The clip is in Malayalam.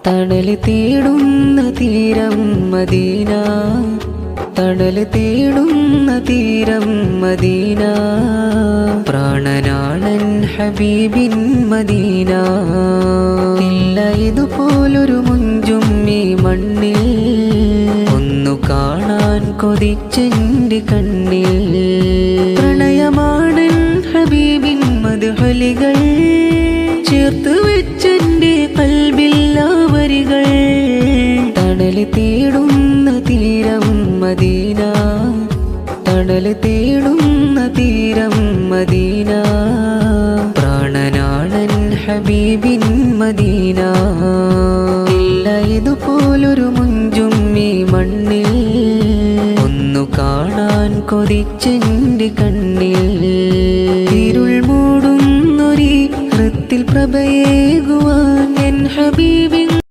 തണൽ തേടുന്ന തീരം മദീന, തണൽ തേടുന്ന തീരം മദീന, പ്രാണനാണൻ ഹബീബിൻ മദീന. ഇല്ല ഇതുപോലൊരു മുഞ്ചും ഈ മണ്ണിൽ, ഒന്നു കാണാൻ കൊതിച്ചെന്റെ കണ്ണിൽ. പ്രണയമാണൻ ഹബീബിൻ മദ്ഹുലുകൾ, ചേർത്ത് വെച്ചെന്റെ കൽബിൽ ആ വരികൾ. തണൽ തേടുന്ന തീരം മദീന, തണൽ തേടുന്ന തീരം മദീന, പ്രാണനാണൻ ഹബീബിൻ മദീന. ഇല്ല ഇതുപോലൊരു മുഞ്ചും ഈ മണ്ണിൽ, ഒന്നു കാണാൻ കൊതിച്ച്